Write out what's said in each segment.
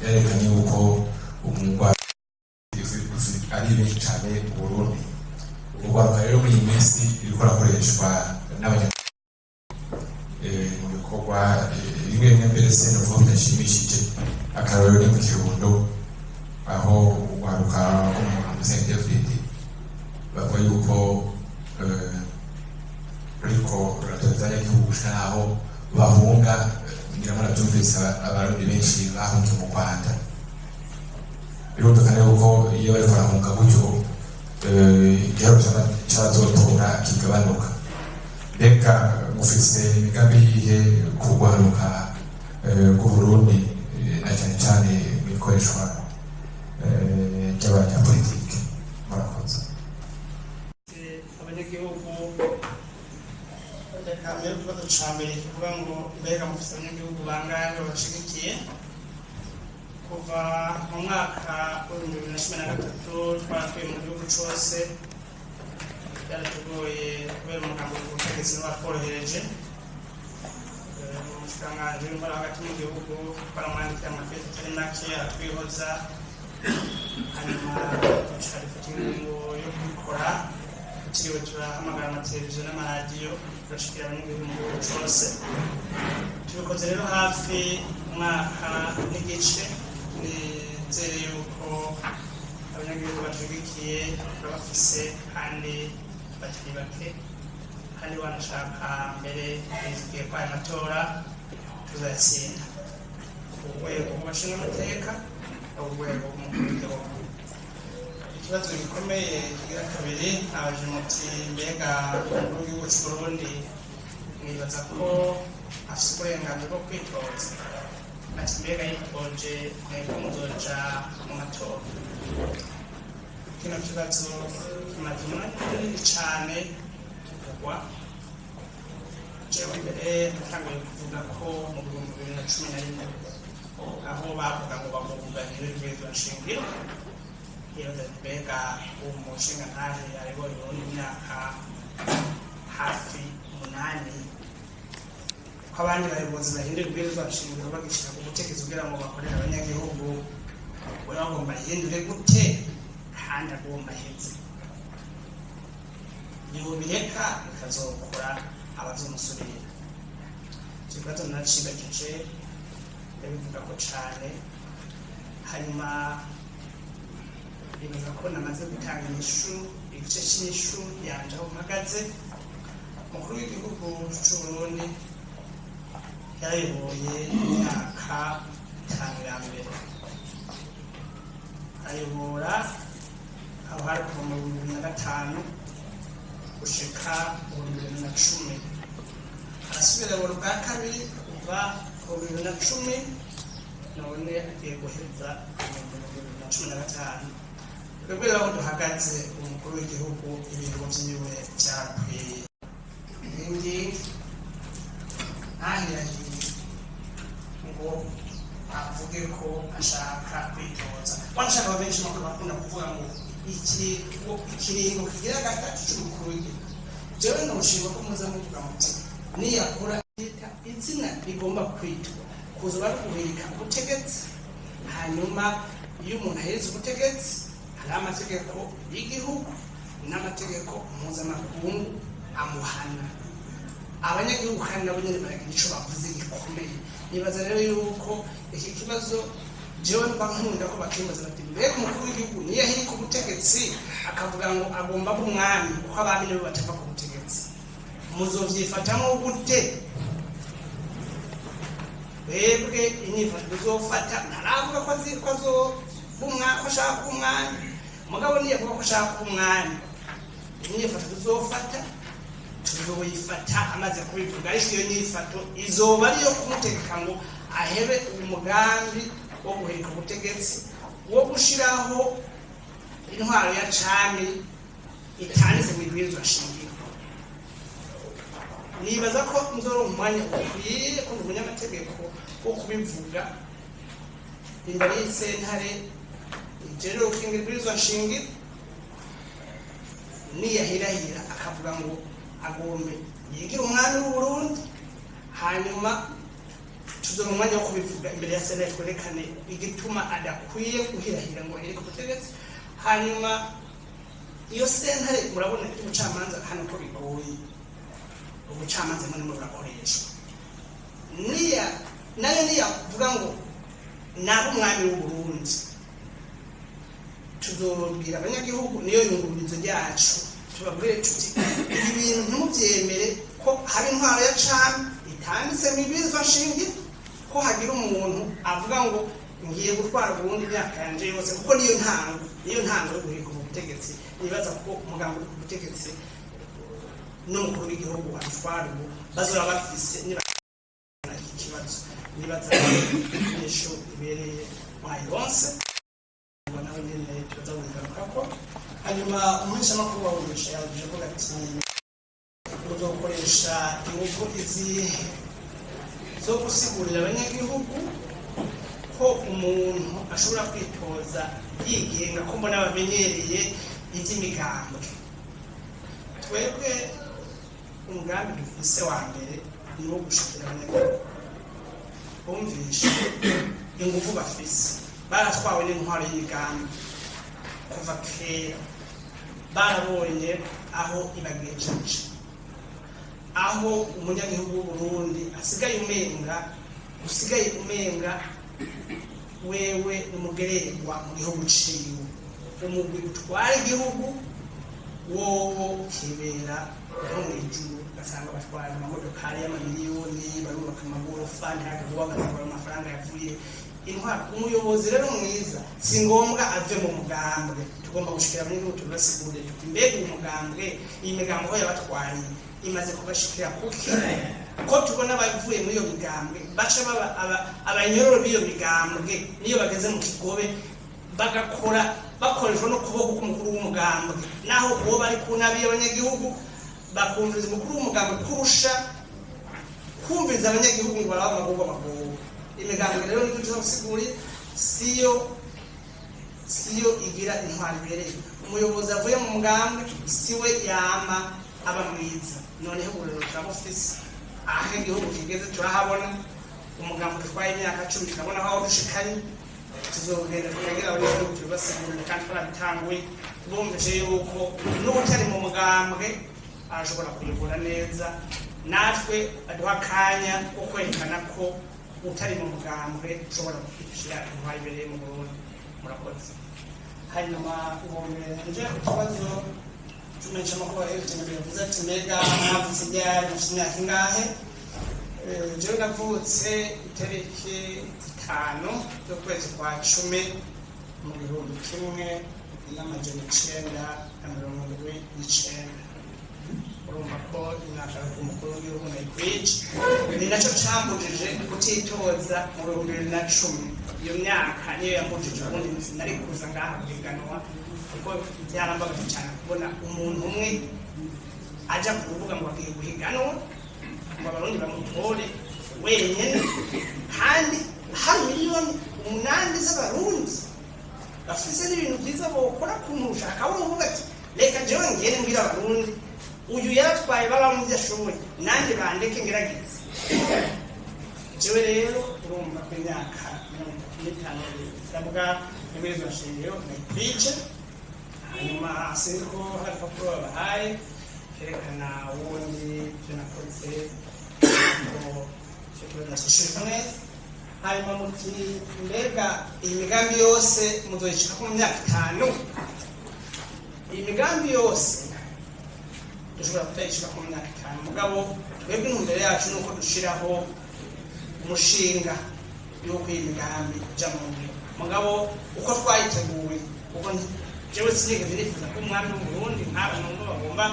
yerekanye yuko umugwayi ari benshi cyane mu Burundi. Urwaruka rero muri iyi minsi ruriko rurakoreshwa n'abanyarwanda mu bikorwa bimwe bimwe mbere se n'uvuga bidashimishije. Akarorero ni mu Kirundo aho urwaruka rwo mu CNDD-FDD bavuga yuko ruriko ruratozanya igihugu naho bahunga ngira murabyumvise abarundi benshi bahungiye mu Rwanda. Birumvikana yuko iyo bariko barahunga gutyo igihano c'abazotora kigabanuka. Mbega mufise imigambi yihe ku rwaruka rw'Uburundi na cane cane mw'ikoreshwa ry'abanyapolitike? Murakoze. Abanyagihugu kamere ikibazo ca mbere kivuga ngo mbega mufise abanyagihugu bangahe babashigikiye. Kuva mu mwaka w'2013 twarakuye mu gihugu cose, byaratugoye kubera umugambi w'ubutegetsi n'uwatworohereje. Umushikiranganji w'intwaro hagati mu gihugu baramwandikiye amakete atari make aratwihoza, hanyuma duca dufata ingingo yo kubikora tutiriwe turahamagara amateleviziyo n'amaradiyo turashikira abanyagihugu mu gihugu cose. Tubikoze rero hafi umwaka n'igice. Nizere yuko abanyagihugu bashigikiye bafise kandi batari bake, kandi banashaka mbere bizigiye ko aya matora tuzayatsinda ku rwego rw'abashinga amateka no ku rwego rw'umukuru w'igihugu. Ikibazo gikomeye kigira kabiri, abaje muti mbega umukuru w'igihugu c'Uburundi mwibaza ko afise uburenganzira bwo kwitoza? Ati mbega yitoje mwebwe muzoja mu matora? Kino kibazo kimaze umwanya munini cane kivugwa. Jewe mbere natanguye kuvuga ko mu 2011 aho bavuga ngo bamubuganire ibwirizwa nshingiro, yibaza mbega uwo mushingantahe ayoboye Uburundi imyaka hafi 8, ko abandi bayobozi bahindura ibwirizwa nshingiro bagishira ku butegetsi kugira ngo bakorere abanyagihugu, we bagomba bahindure gute kandi agomba aheze? Nibubireka bikazokora abazomusubirira. Icyo kibazo naracibagije ndabivuga ko cane, hanyuma bibaza ko namaze gutanga inyishu, igice cy'inyishu yanje aho mpagaze. Umukuru w'igihugu c'Uburundi yarayoboye imyaka 5 ya mbere, ayobora aho hari kuva mu 2005 gushika mu 2010, arasubira mu bwa kabiri kuva mu 2010, none agiye guheza mu 2015. Twebwe rero duhagaze umukuru w'igihugu ibintu vyiwe vyarakwiye. Ingi ntahirahiye ngo avuge ko ashaka kwitoza. Wanashaka benshi mu bakunda kuvuga ngo ikiringo kigira gatatu cy'umukuru w'igihugu. Jewe ndamushima ko muza muvuga muti niyakora izina rigomba kwitwa kuzoba ruhirika ubutegetsi, hanyuma iyo umuntu aheze ubutegetsi hari amategeko y'igihugu n'amategeko mpuzamakungu amuhana. Abanyagihugu kandi nabo nyene baragira ico bavuze gikomeye. Nibaza rero yuko iki kibazo jewe mba nkunda ko bakimbaza bati mbega umukuru w'igihugu niyo ahirika ubutegetsi akavuga ngo agomba kuba umwami kuko abandi nibo batava ku butegetsi, muzovyifatamwo gute? Webwe inyifato uzofata ntaravuga ko ashaka kuba umwami, mugabo niyo avuga ko ashaka kuba umwami, inyifato uzofata tuzoyifata amaze kubivuga. Ariko iyo nyifato izoba ariyo kumutegeka ngo ahebe umugambi wo guhirika ubutegetsi, wo gushiraho intwaro ya cami itanditse mu ibwirizwa nshingiro. Nibaza ko nzoronka umwanya ukwiye ko umunyamategeko wo kubivuga imbere y'isentare ijejwe gukingira ibwirizwa nshingiro, niyahirahira akavuga ngo agombe yigira umwami w'Uburundi, hanyuma tuzo mu mwanya wo kubivuga imbere ya Senate twerekane igituma adakwiye guhirahira ngo iri ku butegetsi. Hanyuma iyo sentare murabona ubucamanza hano ko bigoye, ubucamanza muri burakoreshwa nayo niyavuga ngo naho umwami w'u Burundi, tuzobwira abanyagihugu niyo yungururizo ryacu, tubabwire tuti ibi bintu ntimubyemere ko hari intwaro ya cami itanditse mu ibwirizwa nshingiro, ko hagira umuntu avuga ngo ngiye gutwara Burundi imyaka yanje yose, kuko niyo ntango yo guhirika ubutegetsi. Nibaza ko umugambi uri ku butegetsi n'umukuru w'igihugu atwara ubu bazora bafise ikibazo. Nibaza ko ibereye mwayonse nawe nyene tuza kugaruka ko. Hanyuma umumenyeshamakuru wawurisha yaje avuga ati uzokoresha ingufu izi zo gusigurira abanyagihugu ko umuntu ashobora kwitoza yigenga, ko mbona bamenyereye iby'imigambwe. Twebwe umugambi dufise wa mbere ni wo gushikira abanyagihugu, bumvisha ingufu bafise, baratwawe n'intwaro y'imigambi kuva kera, barabonye aho ibagejeje, aho umunyagihugu w'Uburundi usigaye umenga wewe umugererwa mu gihugu ciwe, umugwi utwara igihugu wowo ukibera nko mw'ijuru, ugasanga batwara amamodokari y'amamiliyoni, barubaka amagorofa, ntihagire bagatwara amafaranga yavuye intwaro. Umuyobozi rero mwiza si ngombwa ave mu mugambwe, tugomba gushikira abanyagihugu tubasigurire tuti mbega uyu mugambwe, iyi migambo aho yabatwariye imaze kubashikira kuki, ko tubona abavuye muri iyo migambwe baca baba abanyororo b'iyo migambwe, niyo bageze mu kigobe bagakora bakoreshwa no kuboko k'umukuru w'umugambwe, naho uwo bari ku nabi y'abanyagihugu bakumviriza umukuru w'umugambwe kurusha kumviriza abanyagihugu ngo baraba amagorwa. Imigambwe rero niko tuzagusigurira siyo igira intwari ibereye. Umuyobozi avuye mu mugambwe siwe yama aba mwiza. Noneho uburero turamufise aho igihugu kigeze turahabona, umugambi dutwaye imyaka 10 turabona aho dushikanye, tuzogenda kugira abanyagihugu tubasigurire kandi twarabitanguye, bumvise yuko n'utari mu mugambwe ashobora kuyobora neza, natwe aduha akanya ko kwerekana ko utari mu mugambwe ushobora gushyira intwari ibereye mu Burundi. Murakoze. Hanyuma nje ku kibazo cy'umumenyeshamakuru wa RTN yavuze ati mbega mwavutse ryari, mufite imyaka ingahe? Jewe navutse itariki 5 z'ukwezi kwa 10 mu 1979. Urumva ko imyaka y'umukuru w'igihugu nayikwije, ni nacyo cyambujije kutitoza mu 2010. Iyo myaka niyo yambujije, ubundi sinari kuza ngaha guhiganwa, kuko byarambabaje cyane kubona umuntu umwe aja kuvuga ngo agiye guhiganwa ngo abarundi bamutore wenyine, kandi hari miliyoni 8 z'abarundi bafise n'ibintu byiza bokora kumurusha. Akabona uvuga ati reka jewe ngende mbwira abarundi uyu yaratwaye baba mu byashoboye, nanjye bandeke ngerageze. Jewe rero urumva ko imyaka 35 isabwa n'ibwirizwa nshingiro nayikwije. Hanyuma siniko hari papuro babahaye kerekana ubundi ibyo nakoze ko cyo kibazo nashishije neza. Hanyuma muti mbega iyi migambi yose muzoyishika mu myaka 5? Iyi migambi yose dushobora kutayishika mu myaka 5, mugabo twebwe intumbero yacu nuko dushiraho umushinga yuko iyi migambi ija mu ngiro. Mugabo uko twayiteguye, uko jewe sinigeze nifuza ko umwami w'u Burundi nk'aba n'ubwo bagomba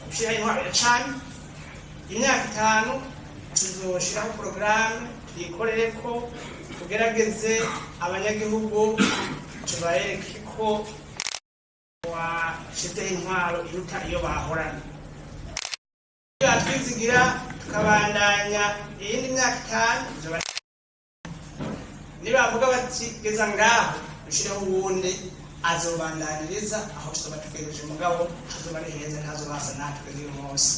gushyiraho intwaro ya cami. Imyaka 5 tuzoshiraho porogaramu twikorere ko tugerageze abanyagihugu tubayereke ko washizeho intwaro iruta iyo bahorana. Twizigira tukabandanya iyindi myaka 5, nibavuga bati geza ngaho dushiraho uwundi azobandaniriza aho tuzoba tugejeje, mugabo tuzoba ari heza, ntazobasa natwe uyu munsi.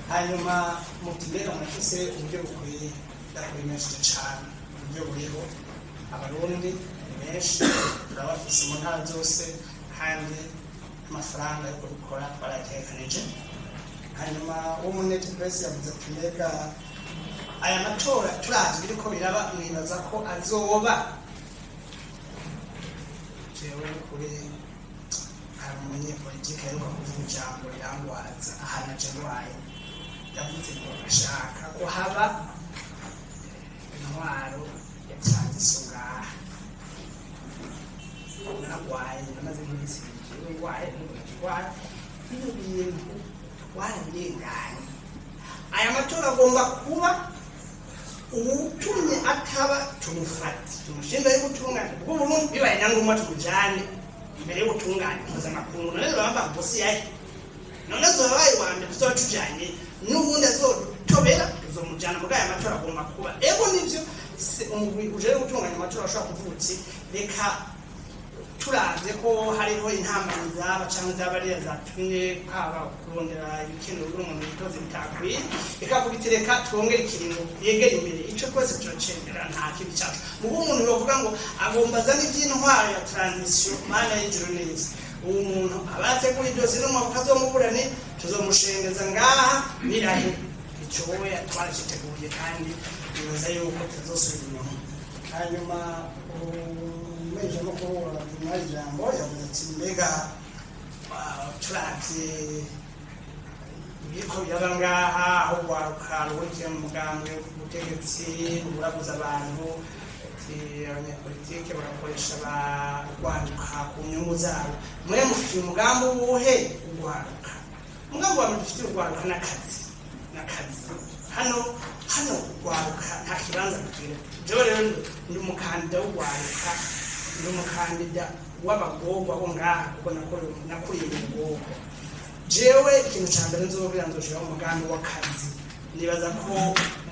Hanyuma mutibera murafise uburyo bukwiye ndakurimesheje cyane uburyo buriho abarundi benshi turabafise mu ntara zose kandi amafaranga yo kubikora twaratekanije. Hanyuma w'umunete press yavuze ati mbega aya matora turazi biriko biraba mwibaza ko azoba. Jewe kuri hari umunyepolitike aheruka kuvuga ijambo rirangwaza ahantu aje ndwaye, yavuze ngo ashaka ko haba intwaro ya transition ngaha. Naragwaye namaze iminsi ndwaye bino bintu warabirenganye. Aya matora agomba kuba ubutumye ataba tumufate tumushinga y'ubutungane bwo Burundi bibaye nyangoma tujane imbere y'ubutungane mpuzamakungu. None bamba bosi yahe none zobaye wande tuzotujanye n'ubundi azotobera tuzomujana muri aya matora agomba kuba. Ego nivyo umugwi uje gutunganya amatora ashobora kuvuga uti reka turavye ko hariho intambwe zaba canke zabariya zatumye haba kurondera ibikenewe n'umuntu yitoze bitakwiye, ikavuga iti reka twongere ikiringo yegera imbere. Ico twese turacengera nta kibi cacu. Mubo umuntu yovuga ngo agomba azana ivy'intwaro ya transition mana y'ijuru neza, uwo muntu abateguye byose n'umwaka azomuburane tuzomushengeza ngaha birahe. Ico we twarashiteguye kandi bibaza yuko tuzosubira inyuma. Hanyuma meje no kuba tumari jambo yavuze ati mbega turavye ibiko byaba ngaha aho warukaruhurikiye mu mugambi w'ubutegetsi burabuza abantu, abanyapolitike bagakoresha barwaruka ku nyungu zabo. Mwe mufitiye umugambi uwuhe urwaruka? Umugambi wawe dufitiye urwaruka n'akazi hano urwaruka nta kibanza kugira. Jewe rero ndi umukandida w'urwaruka, ndi umukandida w'abagorwa bo ngaha kuko nakuriye mu bwoko. Jewe ikintu ca mbere nzobwira nzoshiraho umugambi w'akazi. Nibaza ko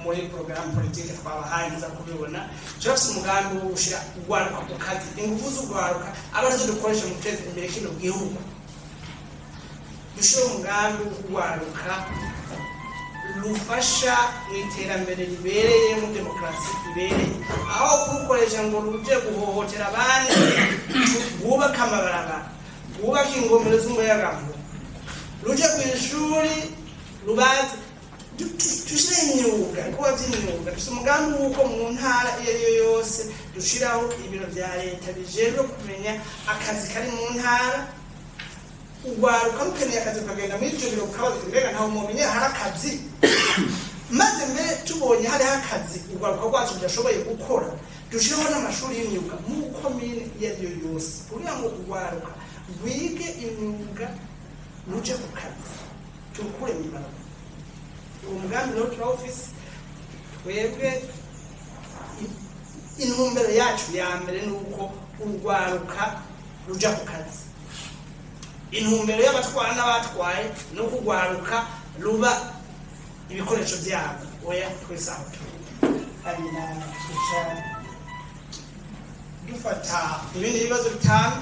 muri programme politique twabahaye muza kubibona turafise umugambi wo gushira urwaruka ku kazi. Ingufu z'urwaruka aba arizo dukoresha mu guteza imbere kino gihugu. Dushire umugambi w'urwaruka rufasha mu iterambere ribereye, mu demokarasi ibereye, aho kurukoresha ngo ruje guhohotera abandi. Bubaka amabarabara, bubaka ingomero z'umuyagankuba, ruje ku ishuri rubaze, dushire imyuga, kuba vy'imyuga. Dufise umugambi w'uko mu ntara iyo ariyo yose dushiraho ibiro vya leta bijejwe kumenya akazi kari mu ntara. Urwaruka rukeneye akazi ukagenda muri ivyo biro ukabaza mbega ntawe mumenye hari akazi. Maze mbere tubonye hariho akazi urwaruka rwacu rudashoboye gukora, dushiraho n'amashuri y'imyuga mu komine iyo ariyo yose kugira ngo urwaruka rwige imyuga ruje ku kazi tukure mu ibarabara. Uwo mugambi rero turawufise twebwe. Intumbero yacu ya mbere ni uko urwaruka ruja ku kazi. Intumbero y'abatwara n'abatwaye no kugwaruka ruba ibikoresho byabo. Oya twese aho ari na dufata ibindi bibazo bitanu